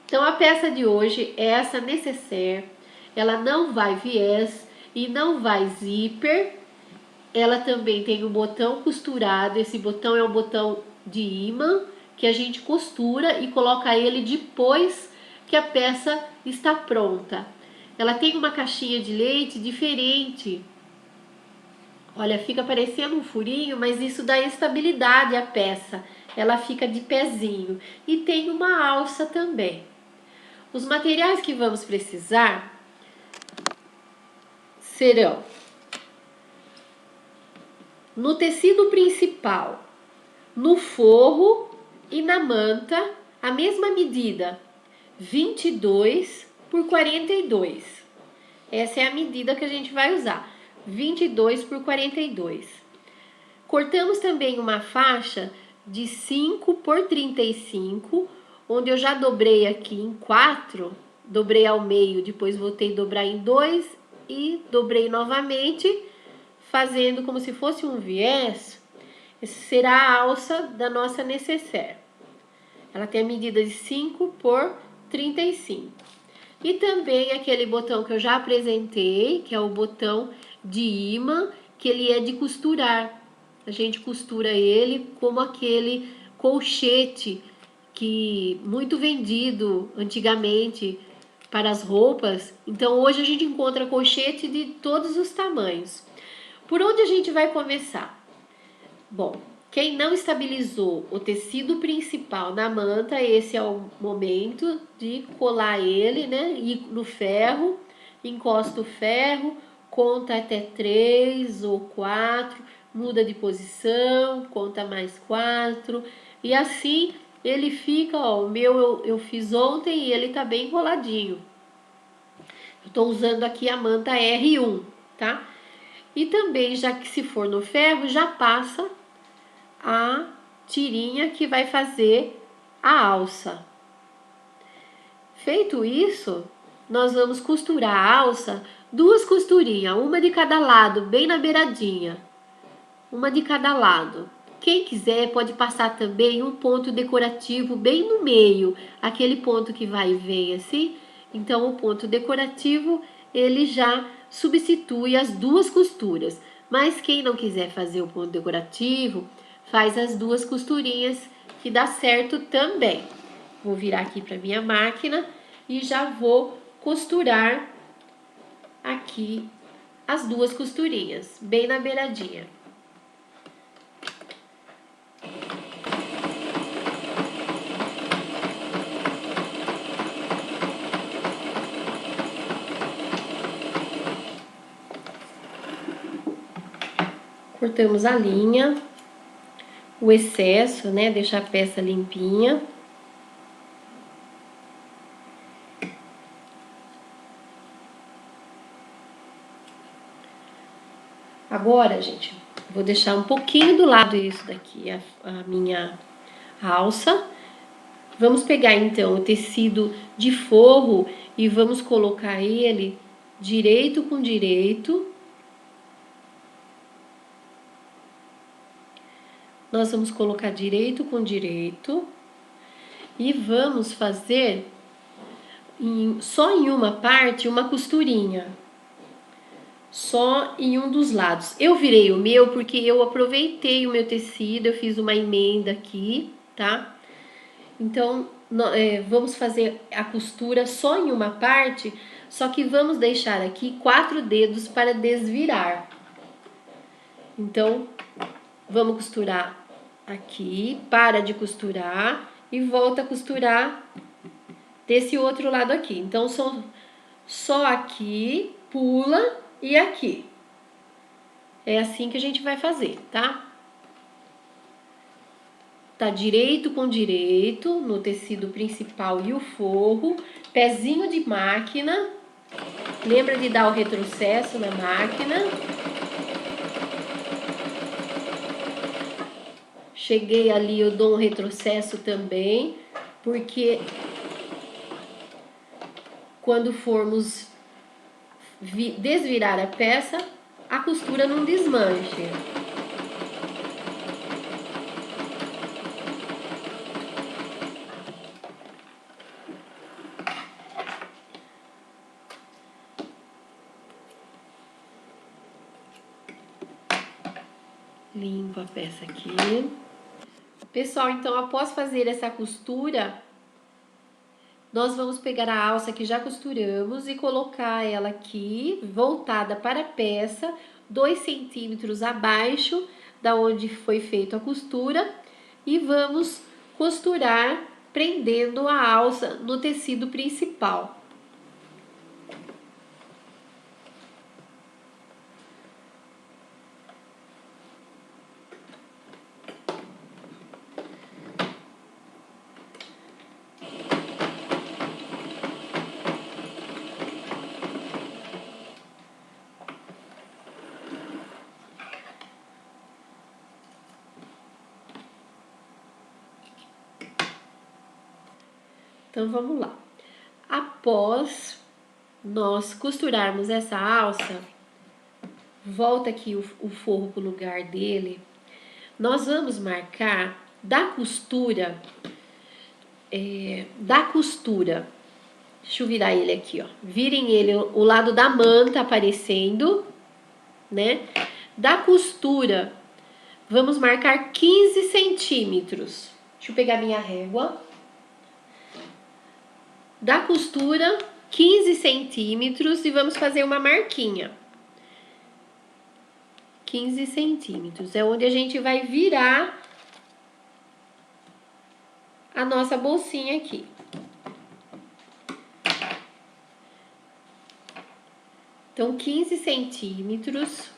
Então a peça de hoje é essa nécessaire, ela não vai viés e não vai zíper. Ela também tem um botão costurado, esse botão é um botão de imã que a gente costura e coloca ele depois que a peça está pronta. Ela tem uma caixinha de leite diferente. Olha, fica parecendo um furinho, mas isso dá estabilidade à peça. Ela fica de pezinho. E tem uma alça também. Os materiais que vamos precisar serão no tecido principal, no forro e na manta, a mesma medida, 22 por 42. Essa é a medida que a gente vai usar, 22 por 42. Cortamos também uma faixa de 5 por 35, onde eu já dobrei aqui em 4, dobrei ao meio, depois voltei a dobrar em 2 e dobrei novamente, fazendo como se fosse um viés. Essa será a alça da nossa nécessaire. Ela tem a medida de 5 por 35. E também aquele botão que eu já apresentei, que é o botão de imã, que ele é de costurar. A gente costura ele como aquele colchete que muito vendido antigamente para as roupas. Então hoje a gente encontra colchete de todos os tamanhos. Por onde a gente vai começar? Bom, quem não estabilizou o tecido principal na manta, esse é o momento de colar ele, né? Ir no ferro, encosta o ferro, conta até 3 ou 4, muda de posição, conta mais 4, e assim ele fica, ó, o meu eu fiz ontem e ele tá bem coladinho. Eu tô usando aqui a manta R1, tá? E também, já que se for no ferro, já passa a tirinha que vai fazer a alça. Feito isso, nós vamos costurar a alça, 2 costurinhas, uma de cada lado, bem na beiradinha. Uma de cada lado. Quem quiser pode passar também um ponto decorativo bem no meio, aquele ponto que vai e vem assim. Então o ponto decorativo, ele já substitui as 2 costuras. Mas quem não quiser fazer o ponto decorativo, faz as 2 costurinhas que dá certo também. Vou virar aqui para minha máquina e já vou costurar aqui as 2 costurinhas, bem na beiradinha. Cortamos a linha, o excesso, né? Deixar a peça limpinha. Agora, gente, vou deixar um pouquinho do lado isso daqui, a minha alça. Vamos pegar então o tecido de forro e vamos colocar ele direito com direito. Nós vamos colocar direito com direito e vamos fazer só em uma parte uma costurinha. Só em um dos lados. Eu virei o meu porque eu aproveitei o meu tecido, eu fiz uma emenda aqui, tá? Então, vamos fazer a costura só em uma parte, só que vamos deixar aqui 4 dedos para desvirar. Então, vamos costurar aqui, para de costurar e volta a costurar desse outro lado aqui. Então, são só aqui, pula e aqui. É assim que a gente vai fazer, tá? Tá direito com direito no tecido principal e o forro, pezinho de máquina. Lembra de dar o retrocesso na máquina. Cheguei ali, eu dou um retrocesso também, porque quando formos desvirar a peça, a costura não desmanche. Limpo a peça aqui. Pessoal, então após fazer essa costura, nós vamos pegar a alça que já costuramos e colocar ela aqui, voltada para a peça, 2 centímetros abaixo da onde foi feita a costura, e vamos costurar prendendo a alça no tecido principal. Então, vamos lá. Após nós costurarmos essa alça, volta aqui o forro para o lugar dele. Nós vamos marcar da costura, deixa eu virar ele aqui, ó. Virem ele, o lado da manta aparecendo, né? Da costura, vamos marcar 15 centímetros. Deixa eu pegar minha régua. Da costura, 15 centímetros e vamos fazer uma marquinha. 15 centímetros, é onde a gente vai virar a nossa bolsinha aqui. Então, 15 centímetros,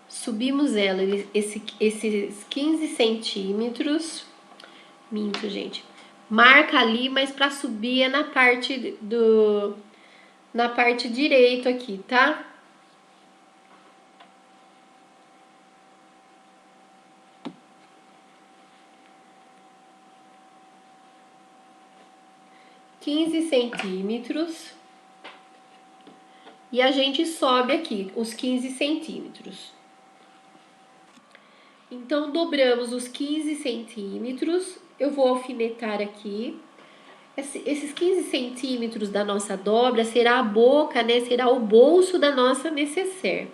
subimos ela, esses 15 centímetros, minto, gente. Marca ali, mas para subir é na parte direito aqui, tá? $15 centímetros. E a gente sobe aqui os 15 centímetros. Então, dobramos os 15 centímetros. Eu vou alfinetar aqui. Esses 15 centímetros da nossa dobra será a boca, né? Será o bolso da nossa nécessaire.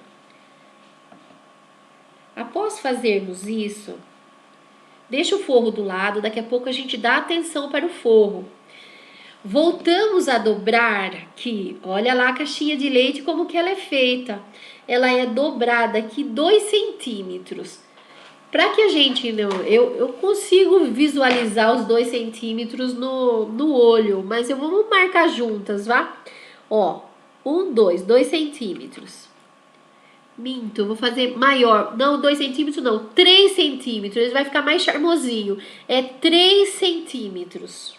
Após fazermos isso, deixa o forro do lado. Daqui a pouco a gente dá atenção para o forro. Voltamos a dobrar aqui. Olha lá a caixinha de leite como que ela é feita. Ela é dobrada aqui 2 centímetros. Para que a gente não... Eu consigo visualizar os 2 centímetros no olho, mas eu vou marcar juntas, vá? Ó, 2 centímetros. Minto, vou fazer maior. Não, 2 centímetros não, 3 centímetros. Ele vai ficar mais charmosinho. É 3 centímetros.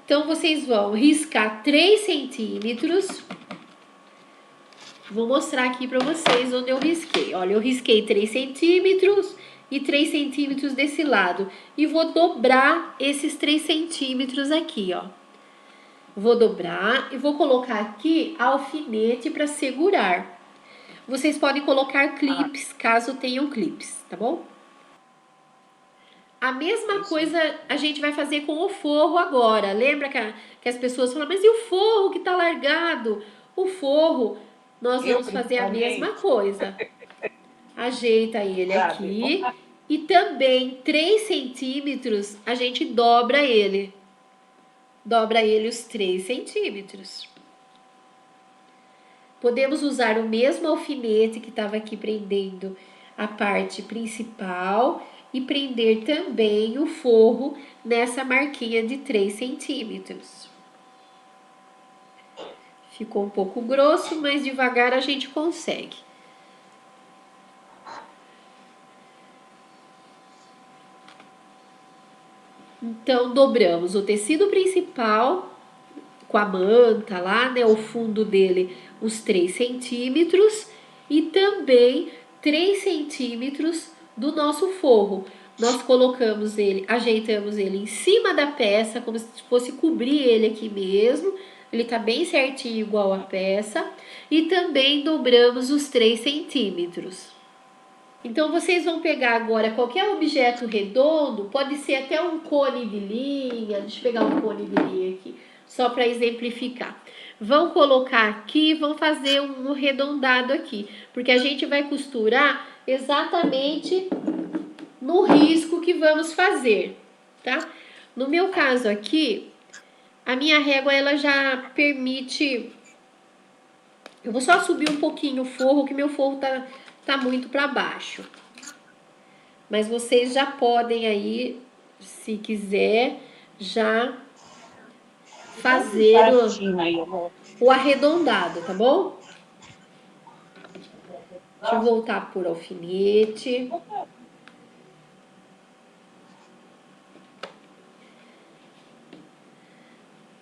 Então, vocês vão riscar 3 centímetros. Vou mostrar aqui para vocês onde eu risquei. Olha, eu risquei 3 centímetros e 3 centímetros desse lado. E vou dobrar esses 3 centímetros aqui, ó. Vou dobrar e vou colocar aqui alfinete para segurar. Vocês podem colocar clipes, caso tenham clipes, tá bom? A mesma coisa a gente vai fazer com o forro agora. Lembra que as pessoas falam, mas e o forro que tá largado? O forro... Nós vamos fazer a mesma coisa. Ajeita ele aqui. E também 3 centímetros a gente dobra ele. Dobra ele os 3 centímetros. Podemos usar o mesmo alfinete que estava aqui prendendo a parte principal e prender também o forro nessa marquinha de 3 centímetros. Ficou um pouco grosso, mas devagar a gente consegue. Então, dobramos o tecido principal com a manta lá, né? O fundo dele, os 3 centímetros. E também 3 centímetros do nosso forro. Nós colocamos ele, ajeitamos ele em cima da peça, como se fosse cobrir ele aqui mesmo. Ele tá bem certinho, igual a peça. E também dobramos os 3 centímetros. Então, vocês vão pegar agora qualquer objeto redondo, pode ser até um cone de linha. Deixa eu pegar um cone de linha aqui, só para exemplificar. Vão colocar aqui, vão fazer um arredondado aqui, porque a gente vai costurar exatamente no risco que vamos fazer, tá? No meu caso aqui, a minha régua ela já permite. Eu vou só subir um pouquinho o forro, que meu forro tá muito para baixo. Mas vocês já podem aí, se quiser, já fazer o arredondado, tá bom? Deixa eu voltar por alfinete.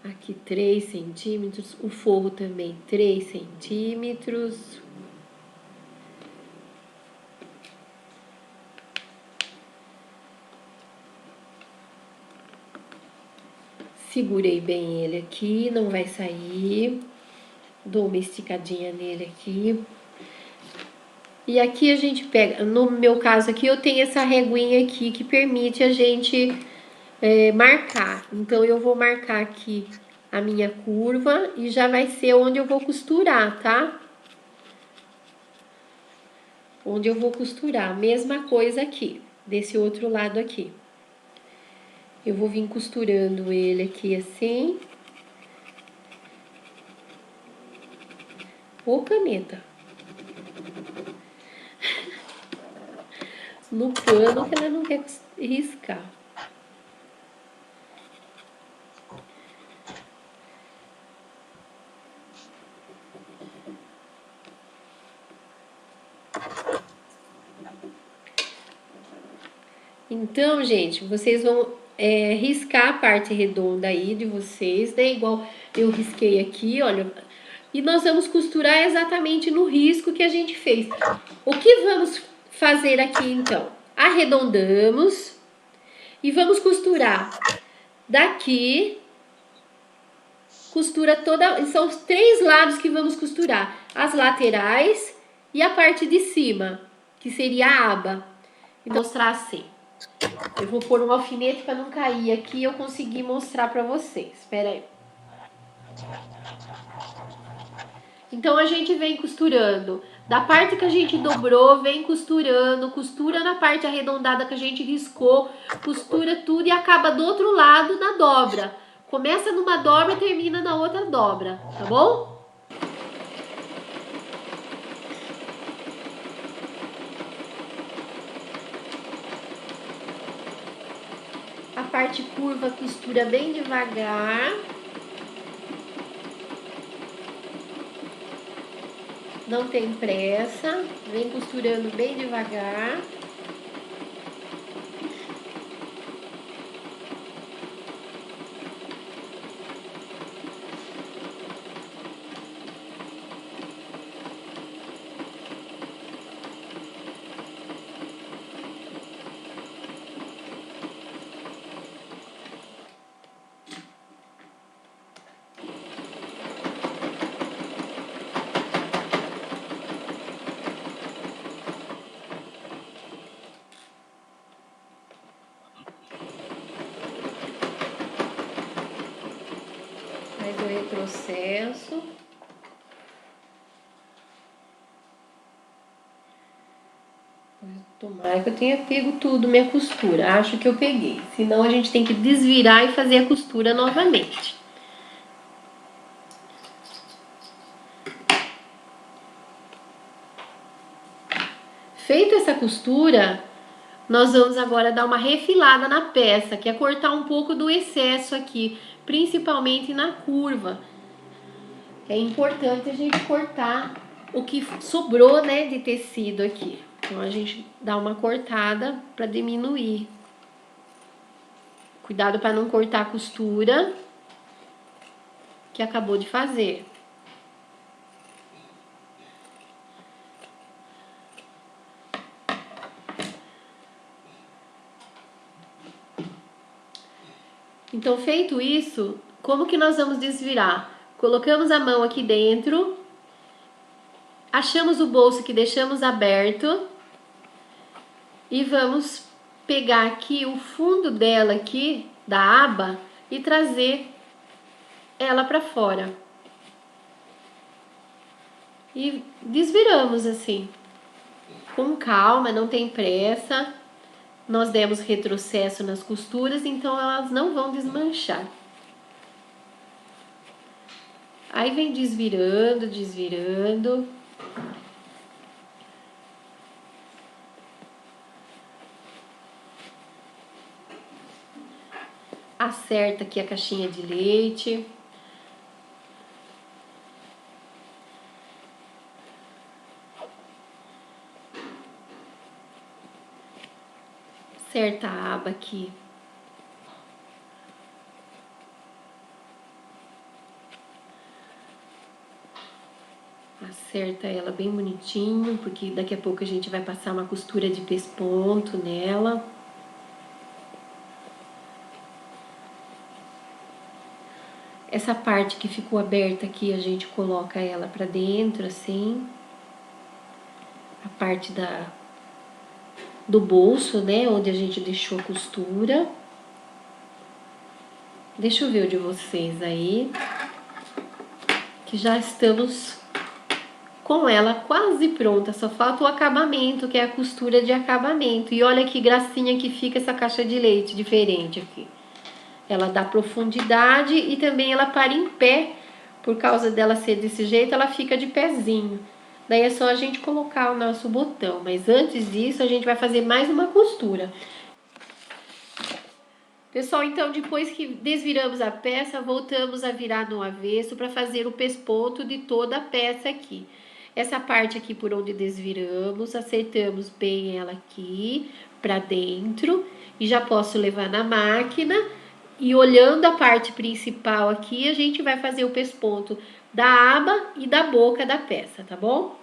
Aqui 3 centímetros, o forro também 3 centímetros. Segurei bem ele aqui, não vai sair. Dou uma esticadinha nele aqui. E aqui a gente pega, no meu caso aqui, eu tenho essa reguinha aqui que permite a gente marcar. Então, eu vou marcar aqui a minha curva e já vai ser onde eu vou costurar, tá? Onde eu vou costurar, mesma coisa aqui, desse outro lado aqui. Eu vou vir costurando ele aqui assim. Ô, caneta. No pano que ela não quer riscar. Então, gente, vocês vão riscar a parte redonda aí de vocês, né? Igual eu risquei aqui, olha. E nós vamos costurar exatamente no risco que a gente fez. O que vamos fazer aqui, então? Arredondamos e vamos costurar daqui. Costura toda... São os 3 lados que vamos costurar. As laterais e a parte de cima, que seria a aba. E mostrar assim. Eu vou pôr um alfinete para não cair aqui e eu conseguir mostrar para vocês. Espera aí. Então, a gente vem costurando. Da parte que a gente dobrou, vem costurando. Costura na parte arredondada que a gente riscou. Costura tudo e acaba do outro lado na dobra. Começa numa dobra e termina na outra dobra. Tá bom? A parte curva costura bem devagar. Não tem pressa, vem costurando bem devagar. Faz o retrocesso. Tomara que eu tenha pego tudo minha costura. Acho que eu peguei. Senão a gente tem que desvirar e fazer a costura novamente. Feita essa costura, nós vamos agora dar uma refilada na peça, que é cortar um pouco do excesso aqui, principalmente na curva. É importante a gente cortar o que sobrou, né, de tecido aqui. Então a gente dá uma cortada para diminuir. Cuidado para não cortar a costura que acabou de fazer. Então, feito isso, como que nós vamos desvirar? Colocamos a mão aqui dentro, achamos o bolso que deixamos aberto e vamos pegar aqui o fundo dela aqui, da aba, e trazer ela para fora. E desviramos assim. com calma, não tem pressa. Nós demos retrocesso nas costuras, então elas não vão desmanchar. Aí vem desvirando, desvirando. Acerta aqui a caixinha de leite. Acerta a aba aqui. Acerta ela bem bonitinho, porque daqui a pouco a gente vai passar uma costura de pesponto nela. Essa parte que ficou aberta aqui, a gente coloca ela pra dentro, assim. A parte do bolso, né, onde a gente deixou a costura. Deixa eu ver o de vocês aí. Que já estamos com ela quase pronta, só falta o acabamento, que é a costura de acabamento. E olha que gracinha que fica essa caixa de leite diferente aqui. Ela dá profundidade e também ela para em pé, por causa dela ser desse jeito, ela fica de pezinho. Daí é só a gente colocar o nosso botão, mas antes disso a gente vai fazer mais uma costura. Pessoal, então depois que desviramos a peça, voltamos a virar no avesso para fazer o pesponto de toda a peça aqui. Essa parte aqui por onde desviramos, acertamos bem ela aqui para dentro e já posso levar na máquina. E olhando a parte principal aqui, a gente vai fazer o pesponto da aba e da boca da peça, tá bom?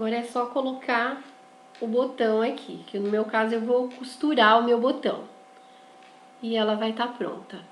Agora é só colocar o botão aqui, que no meu caso eu vou costurar o meu botão. E ela vai estar pronta.